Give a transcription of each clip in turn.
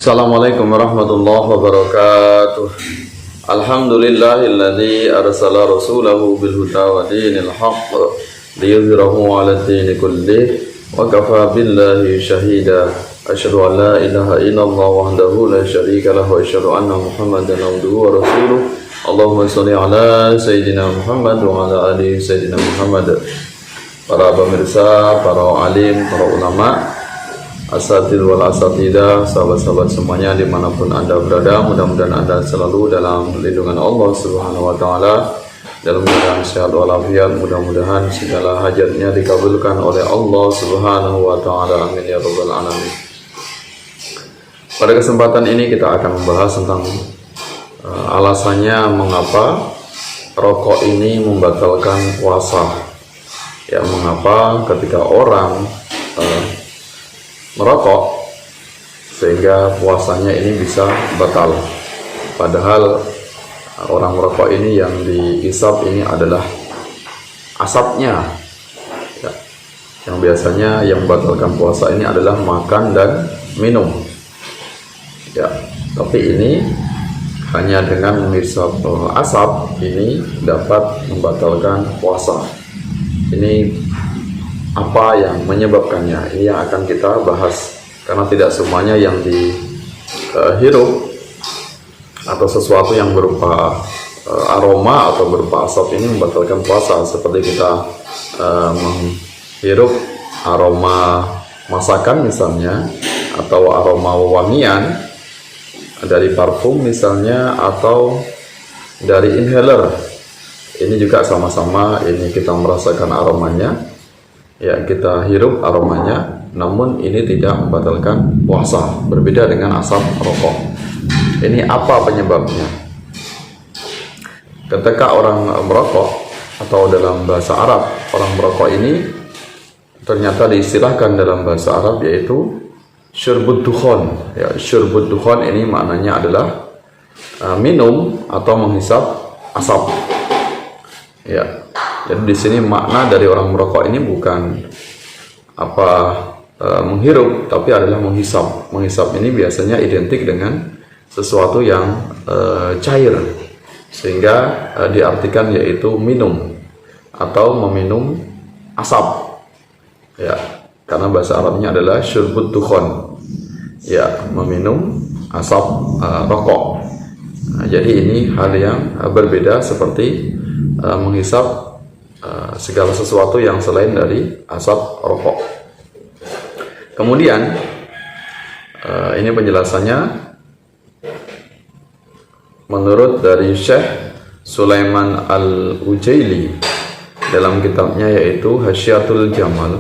Assalamualaikum warahmatullahi wabarakatuh. Alhamdulillahilladzi arsala rasulahu bil huda wa dinil haqq liyudhhirahu 'alad dini kullih wa kafa billahi shahida. Asyhadu an la ilaha illallah wahdahu la syarika lahu wa asyhadu anna Muhammadan abduhu wa rasuluh. Allahumma shalli ala sayyidina Muhammad wa ala ali sayyidina Muhammad. Para pemirsa, para alim, para ulama, asatidz wal asatidah, sahabat-sahabat semuanya dimanapun Anda berada, mudah-mudahan Anda selalu dalam lindungan Allah Subhanahu wa Ta'ala, dalam keadaan sehat walafiat. Mudah-mudahan segala hajatnya dikabulkan oleh Allah Subhanahu wa Ta'ala. Amin ya rabbal alamin. Pada kesempatan ini kita akan membahas tentang alasannya mengapa rokok ini membatalkan puasa. Ya, mengapa ketika orang merokok sehingga puasanya ini bisa batal, padahal orang merokok ini yang dihisap ini adalah asapnya ya. Yang biasanya yang membatalkan puasa ini adalah makan dan minum ya, tapi ini hanya dengan menghisap asap ini dapat membatalkan puasa. Ini apa yang menyebabkannya? Ini yang akan kita bahas, karena tidak semuanya yang dihirup atau sesuatu yang berupa aroma atau berupa asap ini membatalkan puasa. Seperti kita menghirup aroma masakan misalnya, atau aroma wangian dari parfum misalnya, atau dari inhaler. Ini juga sama-sama ini kita merasakan aromanya ya, kita hirup aromanya, namun ini tidak membatalkan puasa, berbeda dengan asap rokok. Ini apa penyebabnya? Ketika orang merokok, atau dalam bahasa Arab orang merokok ini ternyata diistilahkan dalam bahasa Arab yaitu syurbud dukhon ya. Syurbud dukhon ini maknanya adalah minum atau menghisap asap ya. Jadi di sini makna dari orang merokok ini bukan menghirup, tapi adalah menghisap. Menghisap ini biasanya identik dengan sesuatu yang cair, sehingga diartikan yaitu minum atau meminum asap ya, karena bahasa Arabnya adalah syurbud dukhon ya, meminum asap rokok. Jadi ini hal yang berbeda seperti menghisap segala sesuatu yang selain dari asap rokok. Kemudian ini penjelasannya menurut dari Syekh Sulaiman Al-Ujaili dalam kitabnya yaitu Hasyiatul Jamal.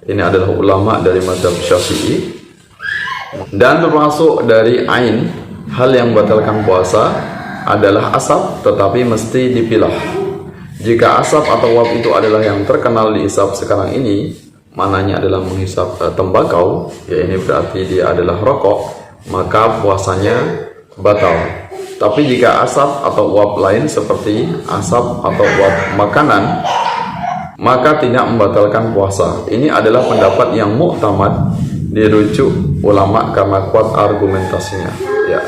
Ini adalah ulama dari mazhab Syafi'i, dan termasuk dari ain hal yang membatalkan puasa adalah asap, tetapi mesti dipilah. Jika asap atau uap itu adalah yang terkenal dihisap sekarang ini, mananya adalah menghisap tembakau, ya ini berarti dia adalah rokok, maka puasanya batal. Tapi jika asap atau uap lain seperti asap atau uap makanan, maka tidak membatalkan puasa. Ini adalah pendapat yang muktamad, dirujuk ulama karena kuat argumentasinya ya.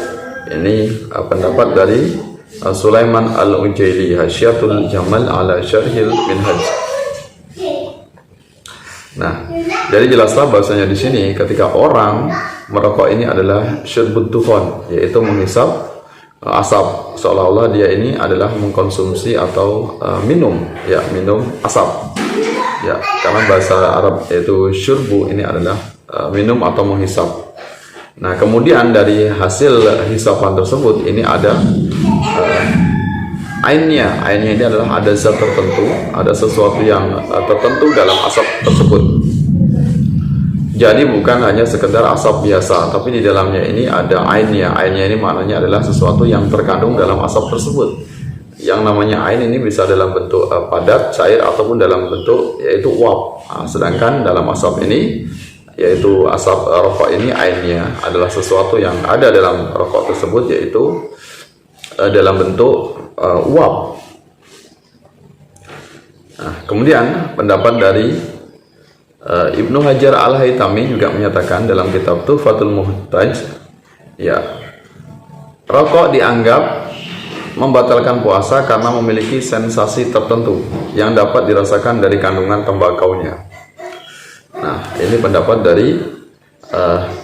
Ini pendapat dari Sulaiman Al-Ujaili, Hasyiatul Jamal ala Syarhil Minhaj. Nah, jadi jelaslah bahasanya di sini ketika orang merokok ini adalah syurbud dukhon, yaitu menghisap asap, seolah-olah dia ini adalah mengkonsumsi atau minum ya, minum asap ya, karena bahasa Arab yaitu syurbu ini adalah minum atau menghisap. Nah, kemudian dari hasil hisapan tersebut ini ada ainnya. Ainnya ini adalah ada zat tertentu, ada sesuatu yang tertentu dalam asap tersebut. Jadi bukan hanya sekedar asap biasa, tapi di dalamnya ini ada ainnya. Ainnya ini maknanya adalah sesuatu yang terkandung dalam asap tersebut. Yang namanya ain ini bisa dalam bentuk padat, cair, ataupun dalam bentuk yaitu uap. Nah, sedangkan dalam asap ini yaitu asap rokok ini ainnya adalah sesuatu yang ada dalam rokok tersebut, yaitu dalam bentuk uap. Nah, kemudian pendapat dari Ibnu Hajar Al-Haytami juga menyatakan dalam kitab Tuhfatul Muhtaj Ya, rokok dianggap membatalkan puasa karena memiliki sensasi tertentu yang dapat dirasakan dari kandungan tembakaunya. Nah, ini pendapat dari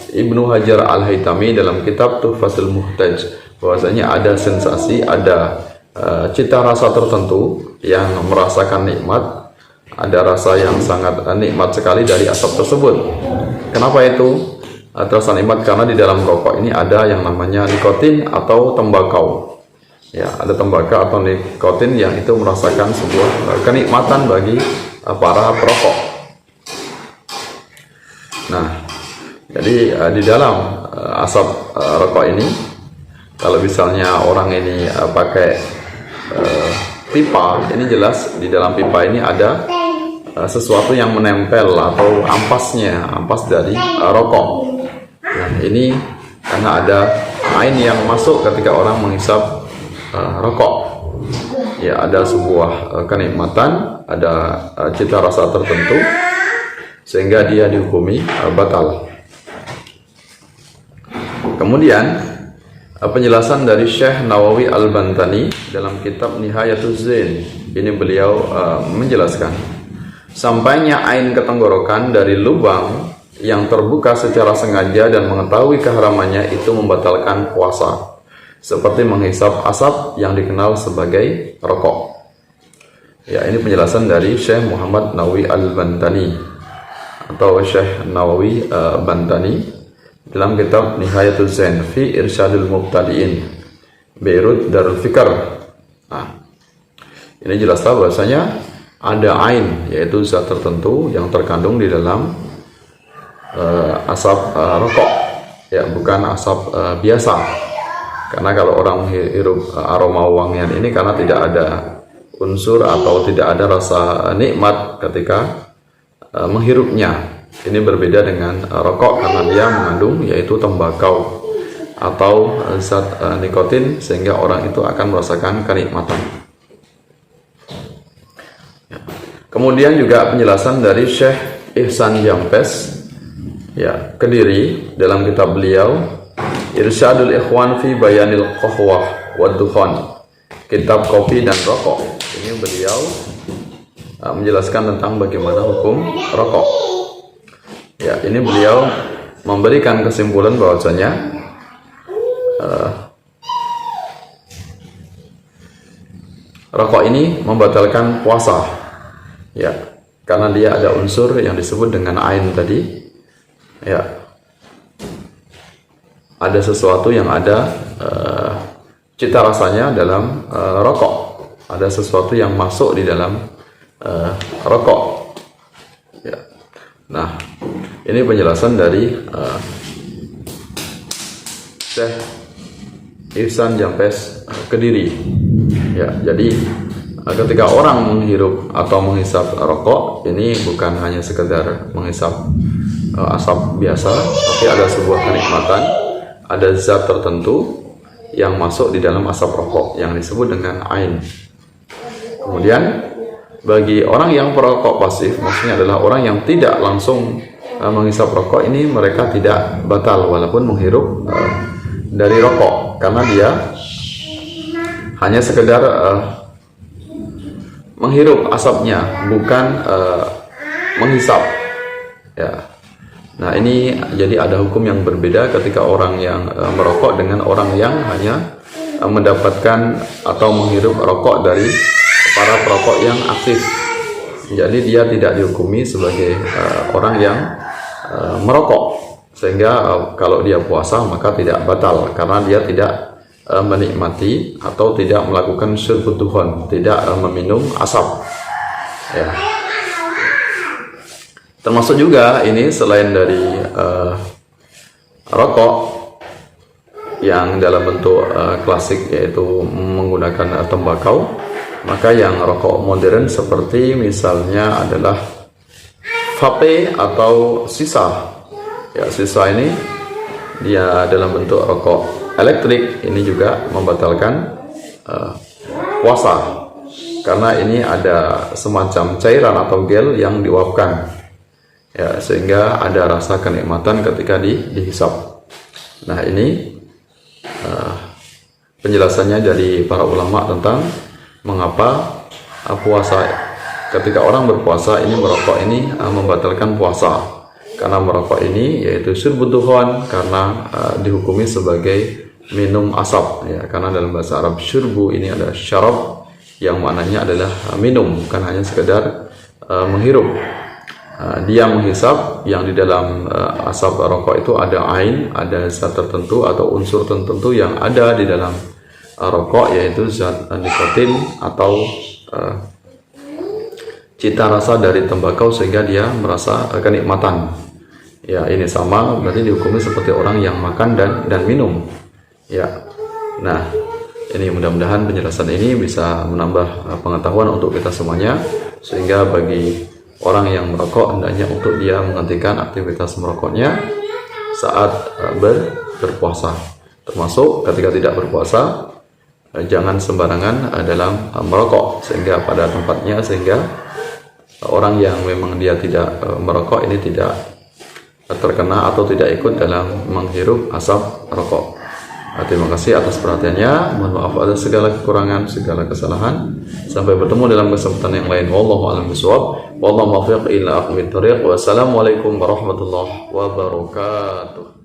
Ibnu Hajar Al-Haytami dalam kitab Tuhfatul Muhtaj, bahwasanya ada sensasi, ada cita rasa tertentu yang merasakan nikmat, ada rasa yang sangat nikmat sekali dari asap tersebut. Kenapa itu terasa nikmat? Karena di dalam rokok ini ada yang namanya nikotin atau tembakau. Ya, ada tembakau atau nikotin yang itu merasakan sebuah kenikmatan bagi para perokok. Nah, jadi di dalam asap rokok ini, kalau misalnya orang ini pakai pipa, ini jelas di dalam pipa ini ada sesuatu yang menempel atau ampas dari rokok. Nah, ini karena ada ain yang masuk ketika orang menghisap rokok. Ya, ada sebuah kenikmatan, ada cita rasa tertentu sehingga dia dihukumi batal. Kemudian penjelasan dari Syekh Nawawi Al-Bantani dalam kitab Nihayatuz Zain, ini beliau menjelaskan, sampainya ain ke tenggorokan dari lubang yang terbuka secara sengaja dan mengetahui keharamannya itu membatalkan puasa, seperti menghisap asap yang dikenal sebagai rokok. Ya, ini penjelasan dari Syekh Muhammad Nawawi Al-Bantani atau Syekh Nawawi Bantani dalam kitab Nihayatuz Zain fi Irsyadul Mubtadi'in Beirut Darul Fikr. Nah, ini jelaslah bahwasanya ada ain, yaitu zat tertentu yang terkandung di dalam asap rokok, ya, bukan asap biasa. Karena kalau orang menghirup aroma wangian ini karena tidak ada unsur atau tidak ada rasa nikmat ketika menghirupnya. Ini berbeda dengan rokok karena dia mengandung yaitu tembakau atau zat nikotin, sehingga orang itu akan merasakan kenikmatan. Ya. Kemudian juga penjelasan dari Syekh Ihsan Jampes, ya, Kediri, dalam kitab beliau Irsyadul Ikhwan fi Bayanil Qahwah wa Dukhan, kitab kopi dan rokok. Ini beliau menjelaskan tentang bagaimana hukum rokok. Ya, ini beliau memberikan kesimpulan bahwasanya rokok ini membatalkan puasa, ya, karena dia ada unsur yang disebut dengan ain tadi. Ya, ada sesuatu yang ada cita rasanya dalam rokok, ada sesuatu yang masuk di dalam rokok. Ya. Nah, ini penjelasan dari Syekh Ihsan Jampes Kediri. Ya, jadi ketika orang menghirup atau menghisap rokok, ini bukan hanya sekedar menghisap asap biasa, tapi ada sebuah kenikmatan, ada zat tertentu yang masuk di dalam asap rokok yang disebut dengan ain. Kemudian bagi orang yang perokok pasif, maksudnya adalah orang yang tidak langsung menghisap rokok, ini mereka tidak batal walaupun menghirup dari rokok, karena dia hanya sekedar menghirup asapnya, bukan menghisap. Ya. Nah, ini jadi ada hukum yang berbeda ketika orang yang merokok dengan orang yang hanya mendapatkan atau menghirup rokok dari para perokok yang aktif. Jadi dia tidak dihukumi sebagai orang yang merokok, sehingga kalau dia puasa maka tidak batal karena dia tidak menikmati atau tidak melakukan syurbud dukhon, tidak meminum asap. Ya. Termasuk juga ini selain dari rokok yang dalam bentuk klasik yaitu menggunakan tembakau, maka yang rokok modern seperti misalnya adalah vape atau sisa. Ya, sisa ini dia dalam bentuk rokok elektrik, ini juga membatalkan puasa karena ini ada semacam cairan atau gel yang diuapkan. Ya, sehingga ada rasa kenikmatan ketika dihisap. Nah, ini penjelasannya dari para ulama tentang mengapa puasa, ketika orang berpuasa ini merokok ini membatalkan puasa. Karena merokok ini yaitu syurbud dukhon, karena dihukumi sebagai minum asap ya, karena dalam bahasa Arab syurbu ini ada syarab yang maknanya adalah minum, bukan hanya sekedar menghirup. Dia menghisap yang di dalam asap rokok itu ada ain, ada zat tertentu atau unsur tertentu yang ada di dalam rokok, yaitu zat nikotin atau cita rasa dari tembakau sehingga dia merasa kenikmatan. Ya, ini sama berarti dihukumi seperti orang yang makan dan minum. Ya. Nah, ini mudah-mudahan penjelasan ini bisa menambah pengetahuan untuk kita semuanya, sehingga bagi orang yang merokok hendaknya untuk dia menghentikan aktivitas merokoknya saat berpuasa, termasuk ketika tidak berpuasa jangan sembarangan dalam merokok sehingga pada tempatnya, sehingga orang yang memang dia tidak merokok ini tidak terkena atau tidak ikut dalam menghirup asap rokok. Terima kasih atas perhatiannya. Mohon maaf atas segala kekurangan, segala kesalahan. Sampai bertemu dalam kesempatan yang lain. Wallahu a'lam bishawab. Wallahu muwaffiq ila aqwamit thoriq. Wassalamualaikum warahmatullahi wabarakatuh.